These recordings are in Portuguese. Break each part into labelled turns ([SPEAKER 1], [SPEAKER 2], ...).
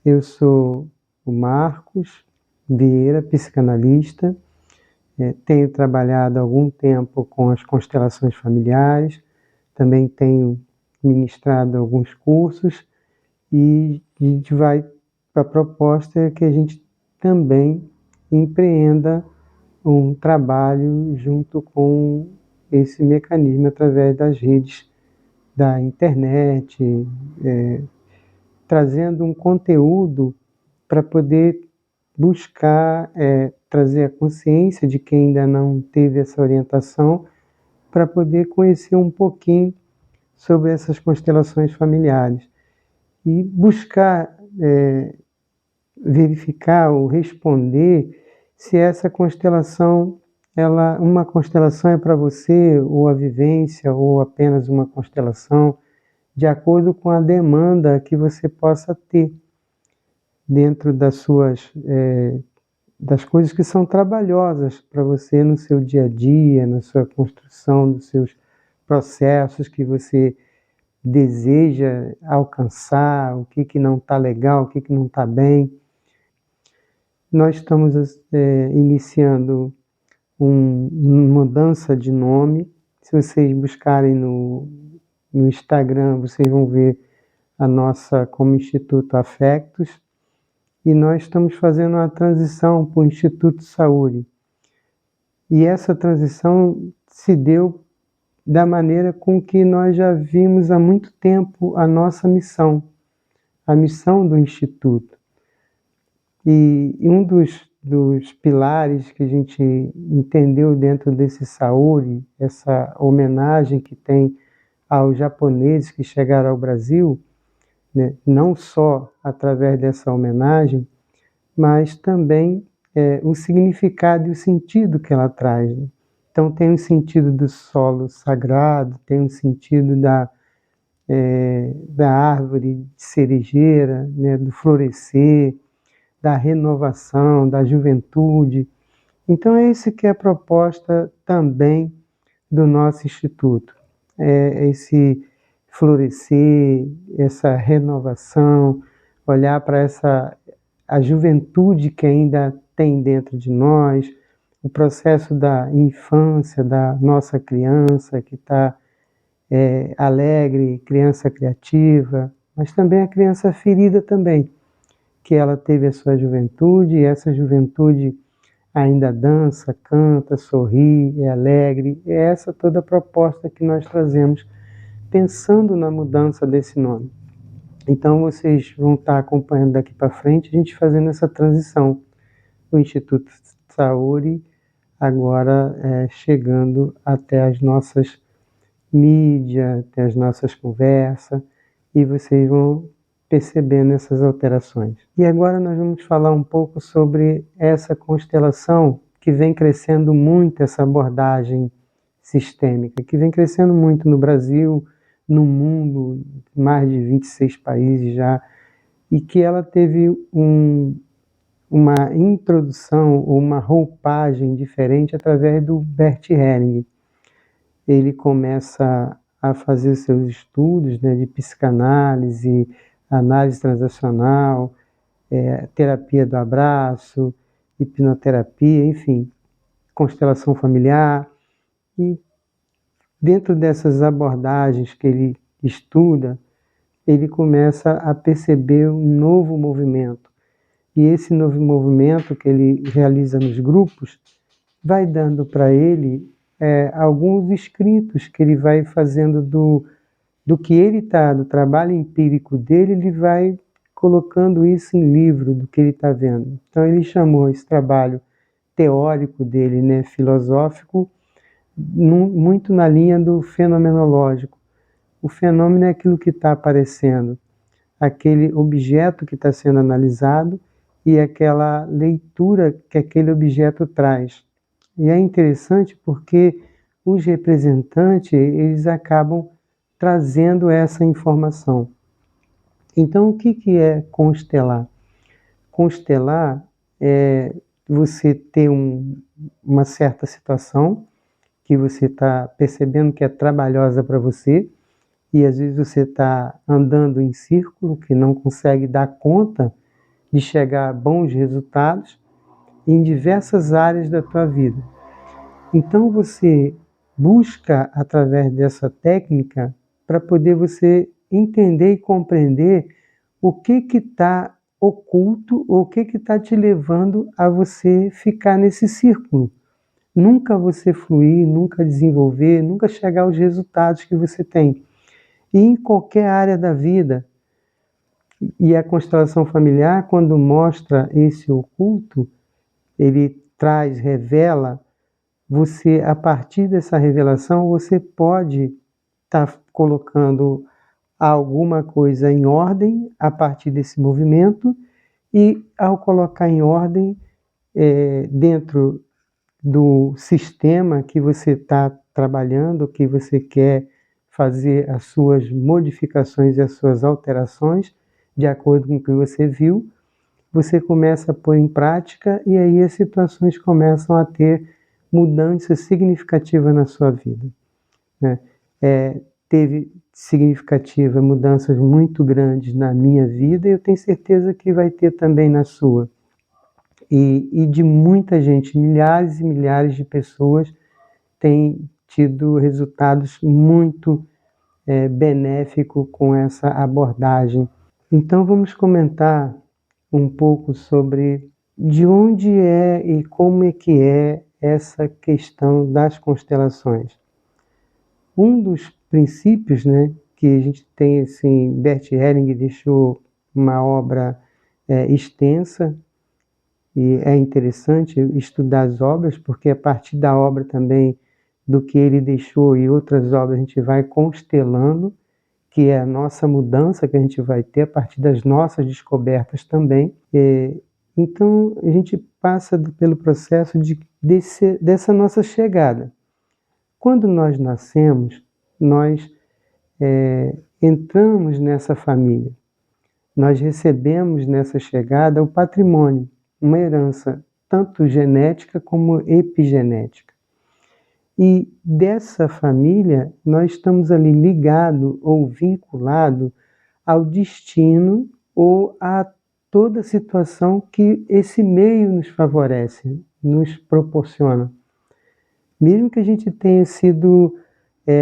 [SPEAKER 1] Eu sou o Marcos Vieira, psicanalista. Tenho trabalhado há algum tempo com as constelações familiares, também tenho ministrado alguns cursos e a proposta é que a gente também empreenda um trabalho junto com esse mecanismo através das redes da internet, trazendo um conteúdo para poder buscar trazer a consciência de quem ainda não teve essa orientação, para poder conhecer um pouquinho sobre essas constelações familiares e buscar verificar ou responder se essa constelação, uma constelação é para você, ou a vivência, ou apenas uma constelação, de acordo com a demanda que você possa ter dentro das coisas que são trabalhosas para você no seu dia a dia, na sua construção dos seus processos que você deseja alcançar, o que não está legal, o que não está bem. Nós estamos iniciando uma mudança de nome. Se vocês buscarem no Instagram, vocês vão ver a nossa como Instituto Afectos. E nós estamos fazendo uma transição para o Instituto Saúde. E essa transição se deu da maneira com que nós já vimos há muito tempo a nossa missão, a missão do Instituto. E um dos pilares que a gente entendeu dentro desse Saúde, essa homenagem que tem aos japoneses que chegaram ao Brasil, né, não só através dessa homenagem, mas também o significado e o sentido que ela traz. Né? Então tem um sentido do solo sagrado, tem um sentido da árvore de cerejeira, né, do florescer, da renovação, da juventude. Então é isso que é a proposta também do nosso Instituto. É esse florescer, essa renovação, olhar para a juventude que ainda tem dentro de nós, o processo da infância da nossa criança que está alegre, criança criativa, mas também a criança ferida também, que ela teve a sua juventude e essa juventude ainda dança, canta, sorri, é alegre. É essa toda a proposta que nós trazemos, pensando na mudança desse nome. Então vocês vão estar acompanhando daqui para frente, a gente fazendo essa transição. O Instituto Saúde agora chegando até as nossas mídias, até as nossas conversas, e vocês vão percebendo essas alterações. E agora nós vamos falar um pouco sobre essa constelação que vem crescendo muito, essa abordagem sistêmica, que vem crescendo muito no Brasil, no mundo, mais de 26 países já, e que ela teve uma introdução, uma roupagem diferente através do Bert Helling. Ele começa a fazer seus estudos, né, de psicanálise, análise transacional, terapia do abraço, hipnoterapia, enfim, constelação familiar. E dentro dessas abordagens que ele estuda, ele começa a perceber um novo movimento. E esse novo movimento que ele realiza nos grupos vai dando para ele alguns escritos que ele vai fazendo do que ele está, do trabalho empírico dele, ele vai colocando isso em livro do que ele está vendo. Então ele chamou esse trabalho teórico dele, né, filosófico, muito na linha do fenomenológico. O fenômeno é aquilo que está aparecendo, aquele objeto que está sendo analisado e aquela leitura que aquele objeto traz. E é interessante porque os representantes, eles acabam trazendo essa informação. Então, o que é constelar? Constelar é você ter uma certa situação que você está percebendo que é trabalhosa para você, e às vezes você está andando em círculo, que não consegue dar conta de chegar a bons resultados em diversas áreas da tua vida. Então você busca através dessa técnica para poder você entender e compreender o que está oculto, ou o que está te levando a você ficar nesse círculo. Nunca você fluir, nunca desenvolver, nunca chegar aos resultados que você tem. E em qualquer área da vida. E a constelação familiar, quando mostra esse oculto, ele traz, revela, você, a partir dessa revelação, você pode estar colocando alguma coisa em ordem a partir desse movimento, e ao colocar em ordem dentro do sistema que você está trabalhando, que você quer fazer as suas modificações e as suas alterações, de acordo com o que você viu, você começa a pôr em prática, e aí as situações começam a ter mudanças significativas na sua vida, né? Teve significativas mudanças muito grandes na minha vida, e eu tenho certeza que vai ter também na sua. E de muita gente, milhares e milhares de pessoas têm tido resultados muito benéficos com essa abordagem. Então vamos comentar um pouco sobre de onde é e como é que é essa questão das constelações. Um dos princípios, né, que a gente tem, assim, Bert Helling deixou uma obra extensa, e é interessante estudar as obras, porque a partir da obra também, do que ele deixou e outras obras, a gente vai constelando, que é a nossa mudança que a gente vai ter a partir das nossas descobertas também. Então, a gente passa pelo processo dessa nossa chegada. Quando nós nascemos, nós entramos nessa família. Nós recebemos nessa chegada o patrimônio, uma herança tanto genética como epigenética. E dessa família, nós estamos ali ligados ou vinculados ao destino ou a toda situação que esse meio nos favorece, nos proporciona. Mesmo que a gente tenha sido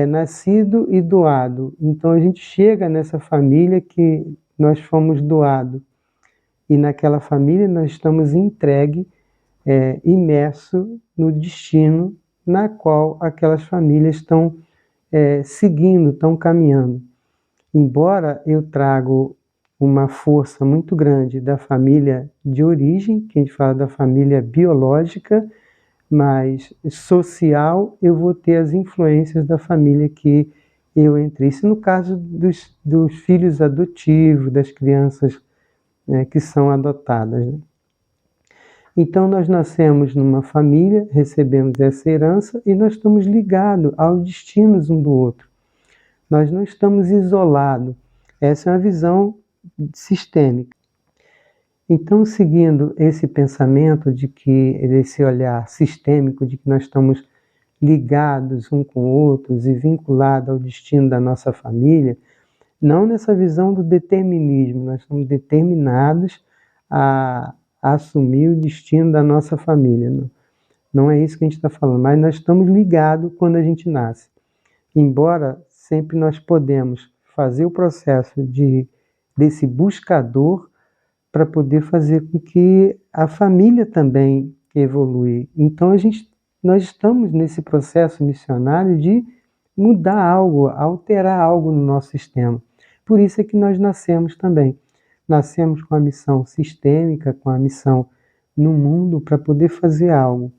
[SPEAKER 1] nascido e doado, então a gente chega nessa família que nós fomos doados, e naquela família nós estamos entregues, imersos no destino na qual aquelas famílias estão seguindo, estão caminhando. Embora eu trago uma força muito grande da família de origem, que a gente fala da família biológica, mas social, eu vou ter as influências da família que eu entrei. Isso no caso dos filhos adotivos, das crianças, né, que são adotadas, né? Então, nós nascemos numa família, recebemos essa herança e nós estamos ligados aos destinos um do outro. Nós não estamos isolados. Essa é uma visão sistêmica. Então, seguindo esse pensamento desse olhar sistêmico de que nós estamos ligados um com outros e vinculados ao destino da nossa família, não nessa visão do determinismo, nós somos determinados a assumir o destino da nossa família. Não é isso que a gente está falando, mas nós estamos ligados quando a gente nasce. Embora sempre nós podemos fazer o processo desse buscador para poder fazer com que a família também evolui. Então nós estamos nesse processo missionário de mudar algo, alterar algo no nosso sistema. Por isso é que nós nascemos também. Nascemos com a missão sistêmica, com a missão no mundo para poder fazer algo.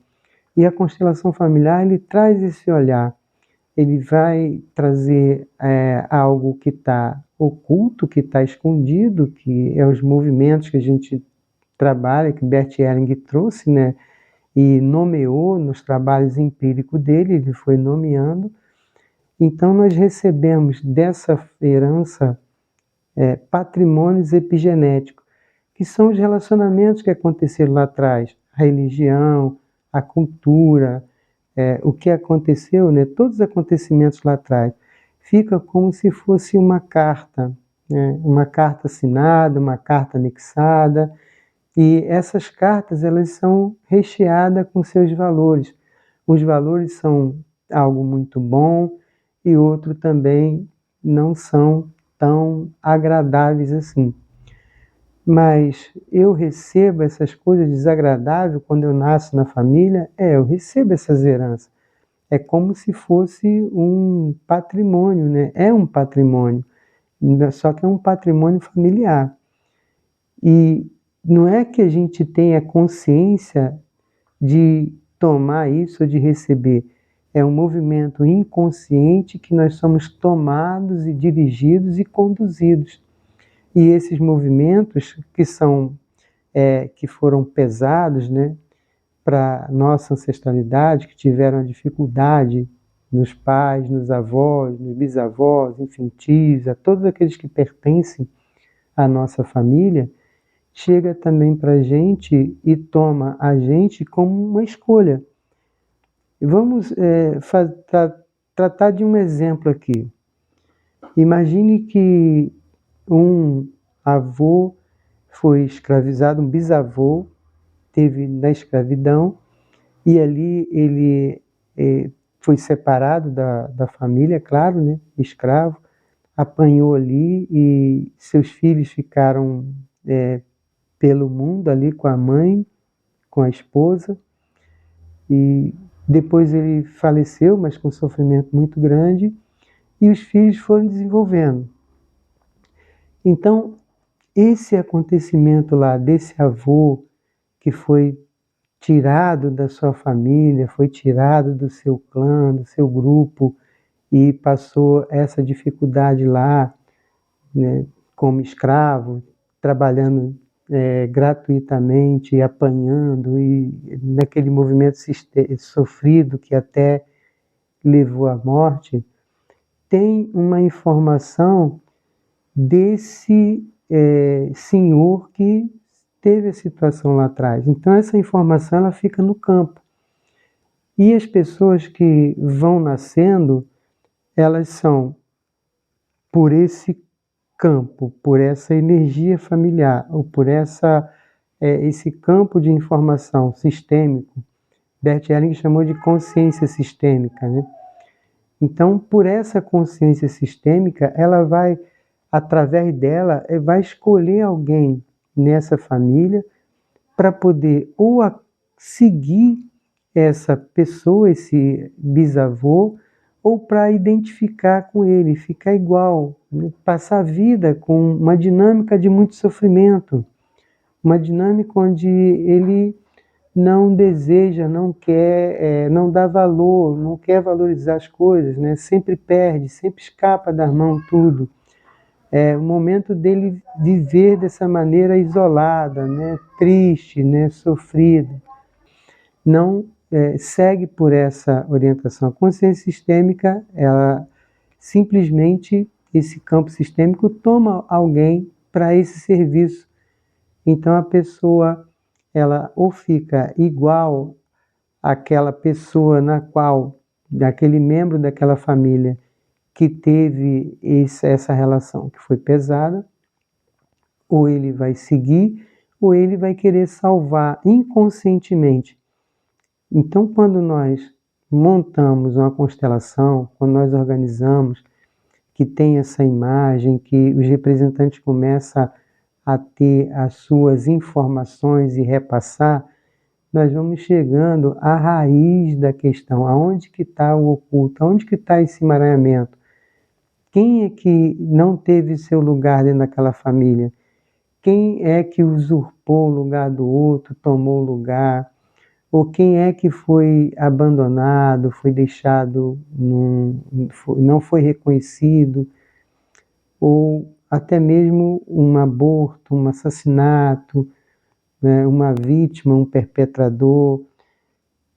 [SPEAKER 1] E a constelação familiar, ele traz esse olhar. Ele vai trazer algo que está oculto, que está escondido, que é os movimentos que a gente trabalha, que Bert Helling trouxe, né, e nomeou nos trabalhos empíricos dele, ele foi nomeando. Então, nós recebemos dessa herança patrimônios epigenéticos, que são os relacionamentos que aconteceram lá atrás, a religião, a cultura, o que aconteceu, né, todos os acontecimentos lá atrás. Fica como se fosse uma carta, né, uma carta assinada, uma carta anexada, E essas cartas, elas são recheadas com seus valores. Os valores são algo muito bom e outro também não são tão agradáveis assim. Mas eu recebo essas coisas desagradáveis quando eu nasço na família? Eu recebo essas heranças. É como se fosse um patrimônio, né? É um patrimônio, só que é um patrimônio familiar. E não é que a gente tenha consciência de tomar isso ou de receber. É um movimento inconsciente que nós somos tomados e dirigidos e conduzidos. E esses movimentos que foram pesados, né, para nossa ancestralidade, que tiveram dificuldade nos pais, nos avós, nos bisavós, enfim, tios, a todos aqueles que pertencem à nossa família, chega também para a gente e toma a gente como uma escolha. Vamos tratar de um exemplo aqui. Imagine que um avô foi escravizado, um bisavô teve na escravidão e ali ele foi separado da família, claro, né, escravo, apanhou ali e seus filhos ficaram pelo mundo ali com a mãe, com a esposa, e depois ele faleceu, mas com sofrimento muito grande, e os filhos foram desenvolvendo. Então, esse acontecimento lá desse avô que foi tirado da sua família, foi tirado do seu clã, do seu grupo e passou essa dificuldade lá, né, como escravo, trabalhando gratuitamente, apanhando e naquele movimento sofrido que até levou à morte, tem uma informação desse senhor que teve a situação lá atrás. Então essa informação ela fica no campo. E as pessoas que vão nascendo, elas são por esse campo, por essa energia familiar, ou por esse campo de informação sistêmico. Bert Helling chamou de consciência sistêmica, né? Então, por essa consciência sistêmica, ela vai, através dela, vai escolher alguém nessa família para poder ou seguir essa pessoa, esse bisavô, ou para identificar com ele, ficar igual, né? Passar a vida com uma dinâmica de muito sofrimento, uma dinâmica onde ele não deseja, não quer, não dá valor, não quer valorizar as coisas, né? Sempre perde, sempre escapa das mãos tudo. É o momento dele viver dessa maneira isolada, né? Triste, né? Sofrido. Não segue por essa orientação. A consciência sistêmica, ela simplesmente, esse campo sistêmico toma alguém para esse serviço. Então a pessoa, ela ou fica igual àquela pessoa na qual, daquele membro daquela família que teve essa relação que foi pesada, ou ele vai seguir, ou ele vai querer salvar inconscientemente. Então, quando nós montamos uma constelação, quando nós organizamos, que tem essa imagem, que os representantes começam a ter as suas informações e repassar, nós vamos chegando à raiz da questão, aonde que está o oculto, aonde que está esse emaranhamento. Quem é que não teve seu lugar dentro daquela família? Quem é que usurpou o lugar do outro, tomou o lugar? Ou quem é que foi abandonado, foi deixado, não foi reconhecido? Ou até mesmo um aborto, um assassinato, né, uma vítima, um perpetrador.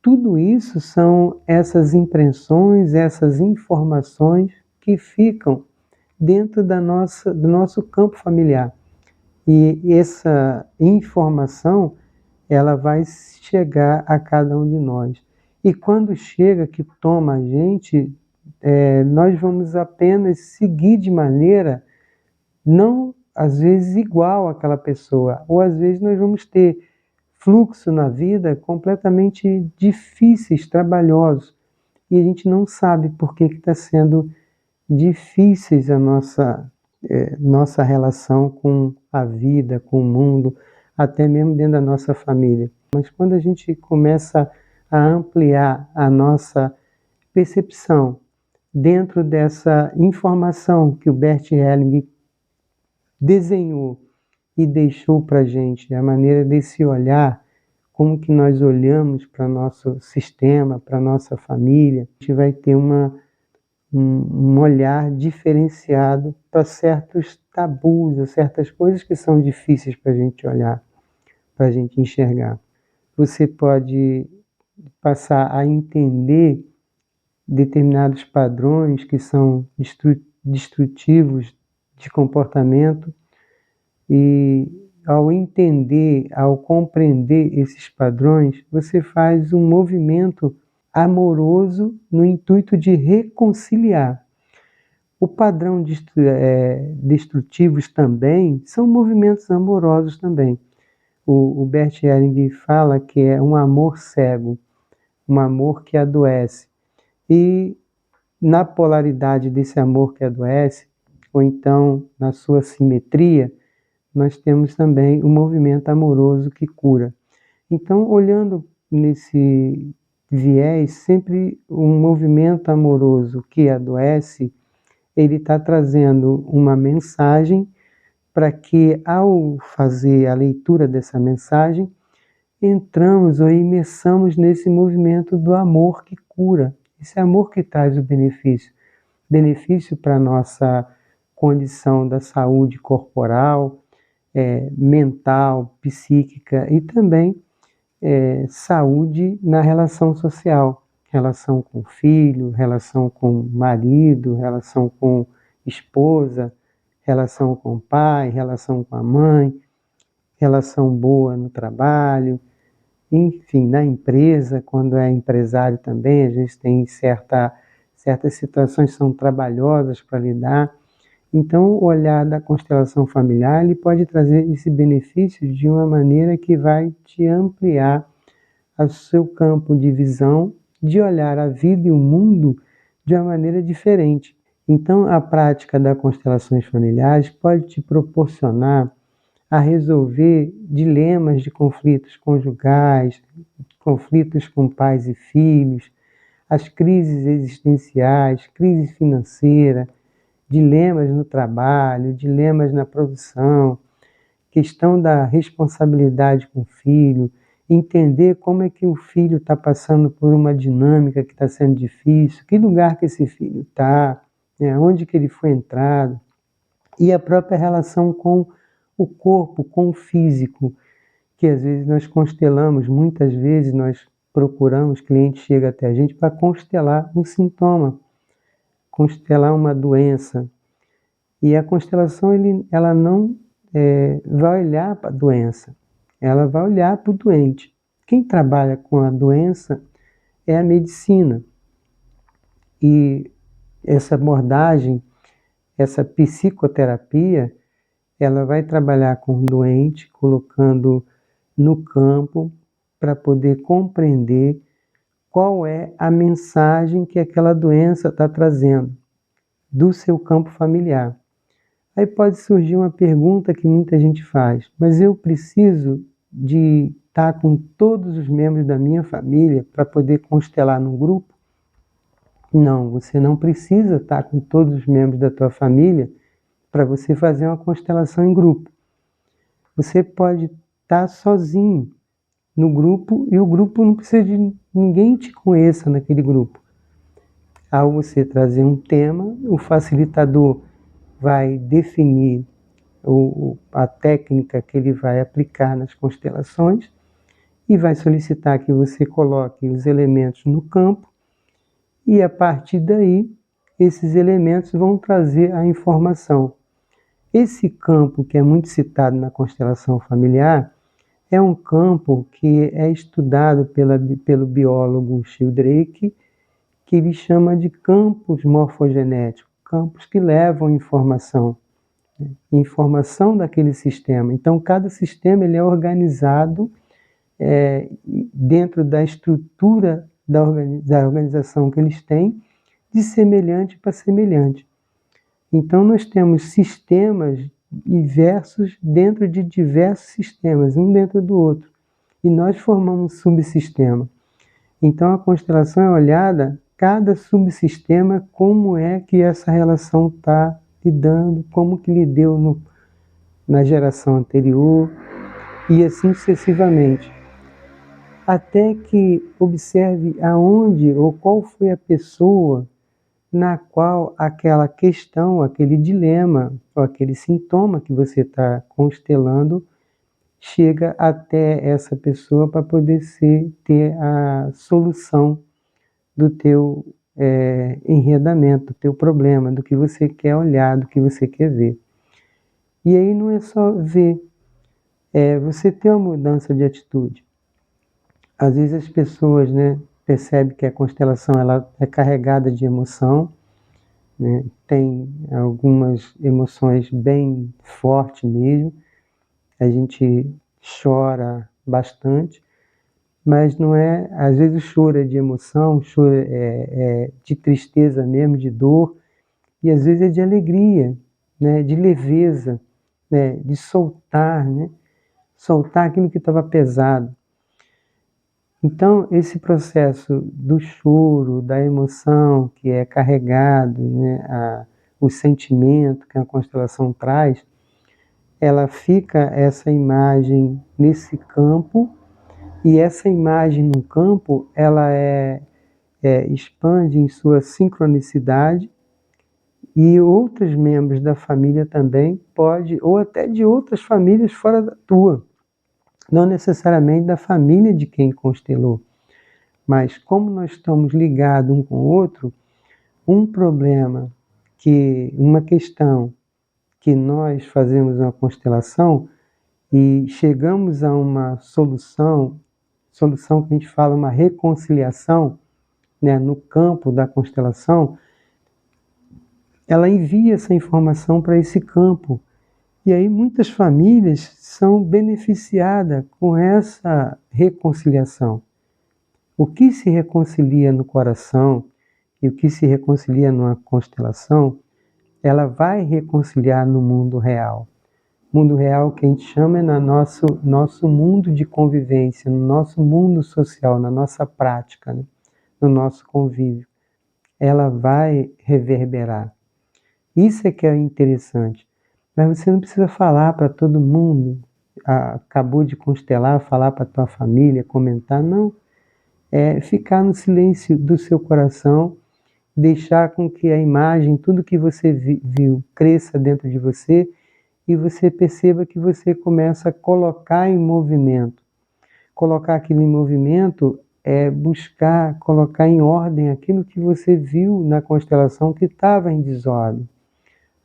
[SPEAKER 1] Tudo isso são essas impressões, essas informações que ficam dentro do nosso campo familiar. E essa informação, ela vai chegar a cada um de nós. E quando chega, que toma a gente, nós vamos apenas seguir de maneira não às vezes, igual àquela pessoa, ou às vezes nós vamos ter fluxo na vida completamente difíceis, trabalhosos, e a gente não sabe por que está sendo difíceis a nossa relação com a vida, com o mundo, até mesmo dentro da nossa família. Mas quando a gente começa a ampliar a nossa percepção dentro dessa informação que o Bert Helling desenhou e deixou para a gente, a maneira desse olhar, como que nós olhamos para nosso sistema, para nossa família, a gente vai ter um olhar diferenciado para certos tabus, certas coisas que são difíceis para a gente olhar, para a gente enxergar. Você pode passar a entender determinados padrões que são destrutivos de comportamento e ao entender, ao compreender esses padrões, você faz um movimento amoroso no intuito de reconciliar. O padrão destrutivos também são movimentos amorosos também. O Bert Helling fala que é um amor cego, um amor que adoece. E na polaridade desse amor que adoece, ou então na sua simetria, nós temos também o movimento amoroso que cura. Então, olhando nesse viés, sempre um movimento amoroso que adoece, ele está trazendo uma mensagem para que, ao fazer a leitura dessa mensagem, entramos ou imersamos nesse movimento do amor que cura. Esse amor que traz o benefício. Benefício para a nossa condição da saúde corporal, mental, psíquica e também saúde na relação social. Relação com o filho, relação com o marido, relação com esposa, relação com o pai, relação com a mãe, relação boa no trabalho, enfim, na empresa, quando é empresário também, às vezes tem certas situações que são trabalhosas para lidar. Então, o olhar da constelação familiar ele pode trazer esse benefício de uma maneira que vai te ampliar o seu campo de visão, de olhar a vida e o mundo de uma maneira diferente. Então, a prática das constelações familiares pode te proporcionar a resolver dilemas de conflitos conjugais, conflitos com pais e filhos, as crises existenciais, crise financeira, dilemas no trabalho, dilemas na produção, questão da responsabilidade com o filho, entender como é que o filho está passando por uma dinâmica que está sendo difícil, que lugar que esse filho está, né, onde que ele foi entrado, e a própria relação com o corpo, com o físico, que às vezes nós constelamos, muitas vezes nós procuramos, cliente chega até a gente para constelar um sintoma, constelar uma doença. E a constelação ela não vai olhar para a doença, ela vai olhar para o doente. Quem trabalha com a doença é a medicina. E essa abordagem, essa psicoterapia, ela vai trabalhar com o doente, colocando no campo para poder compreender qual é a mensagem que aquela doença está trazendo do seu campo familiar. Aí pode surgir uma pergunta que muita gente faz, mas eu preciso de estar com todos os membros da minha família para poder constelar num grupo? Não, você não precisa estar com todos os membros da tua família para você fazer uma constelação em grupo. Você pode estar sozinho no grupo e o grupo não precisa de ninguém te conheça naquele grupo. Ao você trazer um tema, o facilitador vai definir a técnica que ele vai aplicar nas constelações e vai solicitar que você coloque os elementos no campo e a partir daí esses elementos vão trazer a informação. Esse campo que é muito citado na constelação familiar é um campo que é estudado pelo biólogo Sheldrake, que ele chama de campos morfogenéticos, campos que levam informação. informação daquele sistema. Então, cada sistema ele é organizado dentro da estrutura da organização que eles têm, de semelhante para semelhante. Então, nós temos sistemas diversos dentro de diversos sistemas, um dentro do outro. E nós formamos um subsistema. Então, a constelação é olhada, cada subsistema, como é que essa relação está lidando, como que lidou na geração anterior, e assim sucessivamente. Até que observe aonde ou qual foi a pessoa na qual aquela questão, aquele dilema, ou aquele sintoma que você está constelando, chega até essa pessoa para poder ter a solução do teu enredamento, do teu problema, do que você quer olhar, do que você quer ver. E aí não é só ver, você tem uma mudança de atitude. Às vezes as pessoas, né, percebem que a constelação ela é carregada de emoção, né? Tem algumas emoções bem fortes mesmo, a gente chora bastante, mas não é, às vezes o choro é de emoção, o choro é de tristeza mesmo, de dor, e às vezes é de alegria, né? De leveza, né? De soltar, né? Soltar aquilo que estava pesado. Então, esse processo do choro, da emoção que é carregado, né, o sentimento que a constelação traz, ela fica essa imagem nesse campo, e essa imagem no campo, ela expande em sua sincronicidade, e outros membros da família também pode, ou até de outras famílias fora da tua, não necessariamente da família de quem constelou. Mas como nós estamos ligados um com o outro, um problema, uma questão que nós fazemos uma constelação e chegamos a uma solução que a gente fala uma reconciliação, né, no campo da constelação, ela envia essa informação para esse campo. E aí muitas famílias são beneficiadas com essa reconciliação. O que se reconcilia no coração e o que se reconcilia numa constelação, ela vai reconciliar no mundo real. Mundo real que a gente chama é no nosso mundo de convivência, no nosso mundo social, na nossa prática, né? No nosso convívio. Ela vai reverberar. Isso é que é interessante. Mas você não precisa falar para todo mundo, acabou de constelar, falar para a tua família, comentar, não. É ficar no silêncio do seu coração, deixar com que a imagem, tudo que você viu, cresça dentro de você e você perceba que você começa a colocar em movimento. Colocar aquilo em movimento é buscar colocar em ordem aquilo que você viu na constelação que estava em desordem,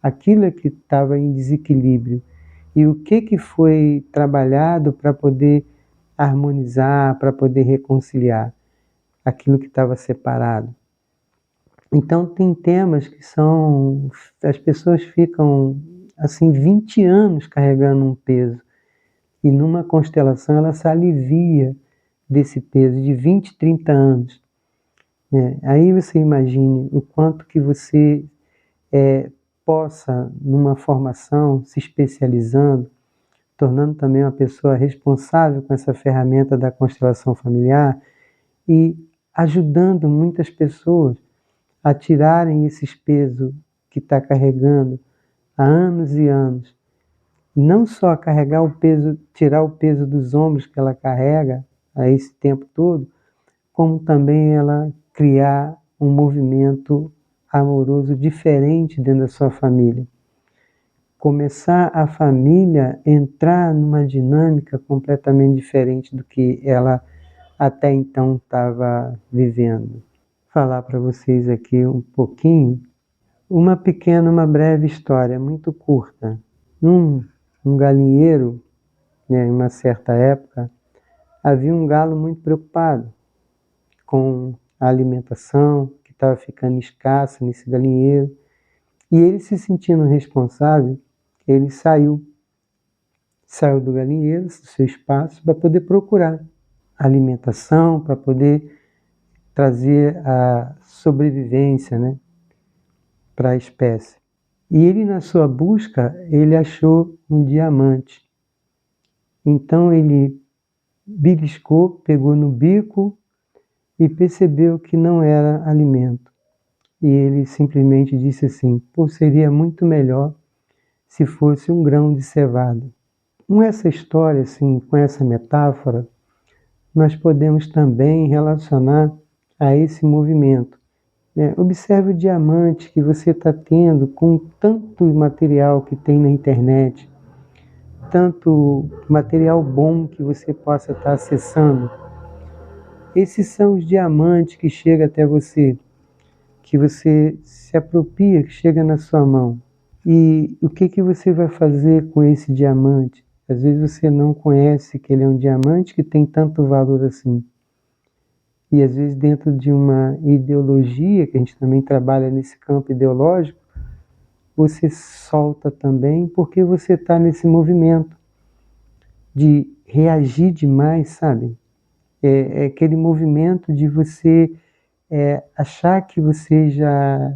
[SPEAKER 1] aquilo que estava em desequilíbrio. E o que foi trabalhado para poder harmonizar, para poder reconciliar aquilo que estava separado. Então tem temas que as pessoas ficam assim 20 anos carregando um peso, e numa constelação ela se alivia desse peso de 20, 30 anos. Aí você imagine o quanto que você possa, numa formação, se especializando, tornando também uma pessoa responsável com essa ferramenta da constelação familiar e ajudando muitas pessoas a tirarem esses pesos que está carregando há anos e anos. Não só carregar o peso, tirar o peso dos ombros que ela carrega a esse tempo todo, como também ela criar um movimento amoroso diferente dentro da sua família. Começar a família a entrar numa dinâmica completamente diferente do que ela até então estava vivendo. Falar para vocês aqui um pouquinho, uma breve história, muito curta. Um galinheiro, né, em uma certa época, havia um galo muito preocupado com a alimentação que estava ficando escassa nesse galinheiro, e ele se sentindo responsável, ele saiu do galinheiro, do seu espaço, para poder procurar alimentação, para poder trazer a sobrevivência, né, para a espécie. E ele, na sua busca, ele achou um diamante. Então ele beliscou, pegou no bico e percebeu que não era alimento. E ele simplesmente disse assim: pô, seria muito melhor se fosse um grão de cevada. Com essa história, assim, com essa metáfora, nós podemos também relacionar a esse movimento. Observe o diamante que você está tendo com tanto material que tem na internet, tanto material bom que você possa estar acessando. Esses são os diamantes que chegam até você, que você se apropria, que chega na sua mão. E o que você vai fazer com esse diamante? Às vezes você não conhece que ele é um diamante que tem tanto valor assim. E às vezes dentro de uma ideologia, que a gente também trabalha nesse campo ideológico, você solta também porque você está nesse movimento de reagir demais, sabe? É aquele movimento de você achar que você já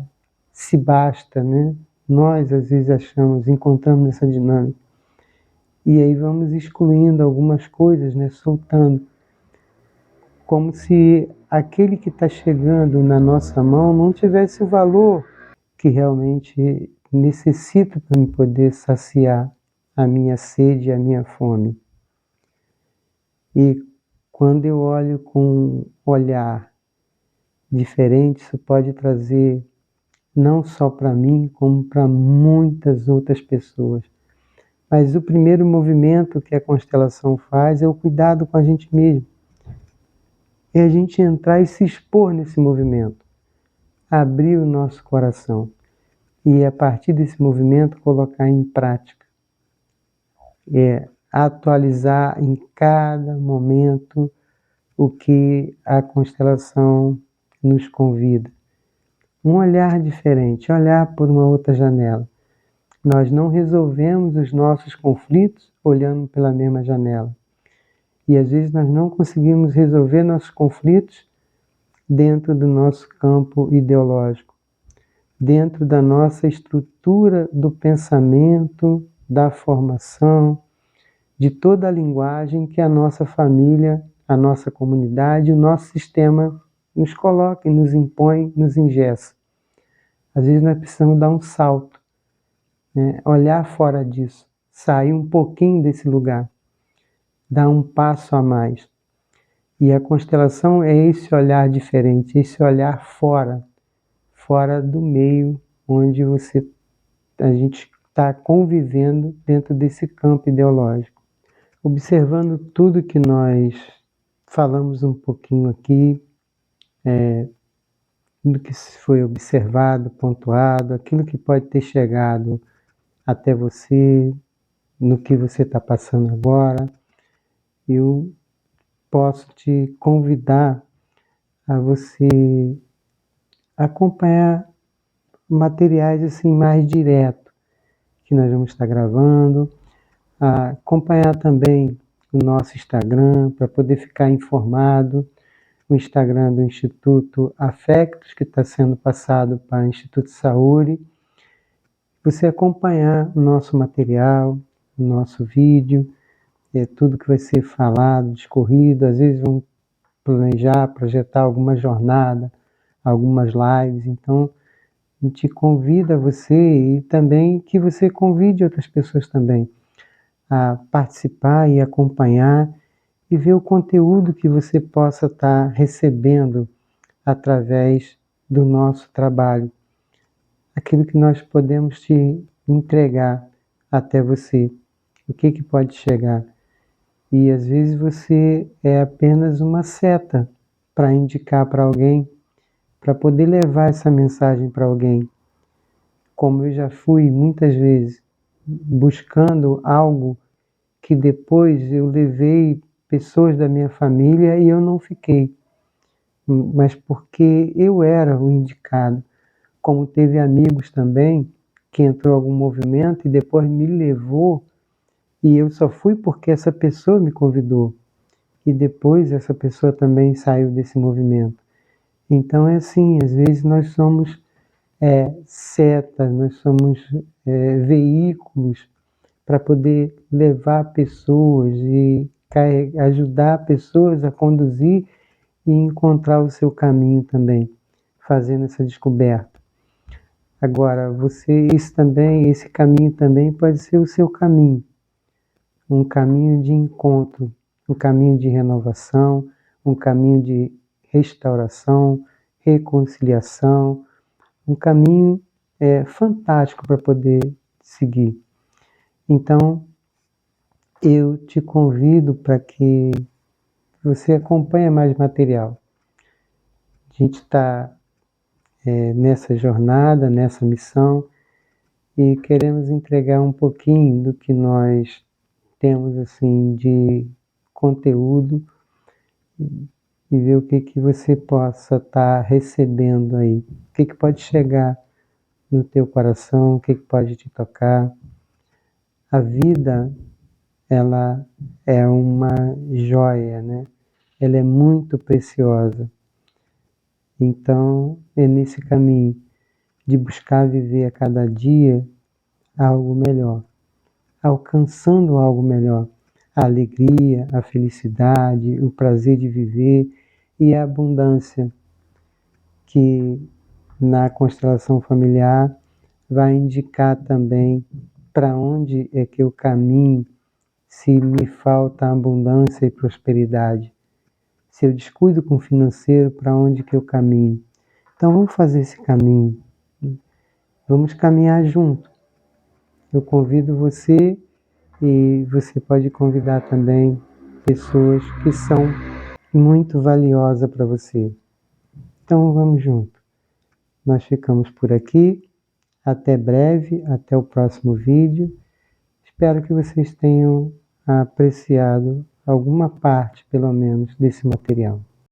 [SPEAKER 1] se basta, né? Nós às vezes achamos, encontramos nessa dinâmica. E aí vamos excluindo algumas coisas, né? Soltando. Como se aquele que está chegando na nossa mão não tivesse o valor que realmente necessito para me poder saciar a minha sede e a minha fome. E quando eu olho com um olhar diferente, isso pode trazer não só para mim, como para muitas outras pessoas. Mas o primeiro movimento que a constelação faz é o cuidado com a gente mesmo. É a gente entrar e se expor nesse movimento, abrir o nosso coração e, a partir desse movimento, colocar em prática. Atualizar em cada momento o que a constelação nos convida. Um olhar diferente, olhar por uma outra janela. Nós não resolvemos os nossos conflitos olhando pela mesma janela. E às vezes nós não conseguimos resolver nossos conflitos dentro do nosso campo ideológico, dentro da nossa estrutura do pensamento, da formação, de toda a linguagem que a nossa família, a nossa comunidade, o nosso sistema nos coloca, nos impõe, nos engessa. Às vezes nós precisamos dar um salto, né? Olhar fora disso, sair um pouquinho desse lugar, dar um passo a mais. E a constelação é esse olhar diferente, esse olhar fora do meio onde a gente está convivendo dentro desse campo ideológico. Observando tudo que nós falamos um pouquinho aqui, tudo que foi observado, pontuado, aquilo que pode ter chegado até você, no que você está passando agora, eu posso te convidar a você acompanhar materiais assim mais direto que nós vamos estar gravando, acompanhar também o nosso Instagram para poder ficar informado, o Instagram do Instituto Afectos, que está sendo passado para o Instituto Saúde, você acompanhar o nosso material, o nosso vídeo, tudo que vai ser falado, discorrido, às vezes vamos planejar, projetar alguma jornada, algumas lives, então a gente convida você e também que você convide outras pessoas também a participar e acompanhar e ver o conteúdo que você possa estar recebendo através do nosso trabalho. Aquilo que nós podemos te entregar até você. O que pode chegar? E às vezes você é apenas uma seta para indicar para alguém, para poder levar essa mensagem para alguém. Como eu já fui muitas vezes buscando algo que depois eu levei pessoas da minha família e eu não fiquei, mas porque eu era o indicado. Como teve amigos também que entrou algum movimento e depois me levou, e eu só fui porque essa pessoa me convidou, e depois essa pessoa também saiu desse movimento. Então é assim, às vezes nós somos setas, nós somos veículos para poder levar pessoas e ajudar pessoas a conduzir e encontrar o seu caminho também, fazendo essa descoberta. Agora, esse caminho também pode ser o seu caminho, um caminho de encontro, um caminho de renovação, um caminho de restauração, reconciliação, um caminho fantástico para poder seguir. Então, eu te convido para que você acompanhe mais material. A gente está nessa jornada, nessa missão, e queremos entregar um pouquinho do que nós temos assim de conteúdo e ver o que você possa estar recebendo aí, o que pode chegar no teu coração, o que pode te tocar. A vida, ela é uma joia, né? Ela é muito preciosa. Então, é nesse caminho de buscar viver a cada dia algo melhor, alcançando algo melhor, a alegria, a felicidade, o prazer de viver e a abundância que na constelação familiar vai indicar também para onde é que eu caminho se me falta abundância e prosperidade. Se eu descuido com o financeiro, para onde que eu caminho? Então vamos fazer esse caminho. Vamos caminhar junto. Eu convido você e você pode convidar também pessoas que são muito valiosas para você. Então vamos junto. Nós ficamos por aqui. Até breve, até o próximo vídeo. Espero que vocês tenham apreciado alguma parte, pelo menos, desse material.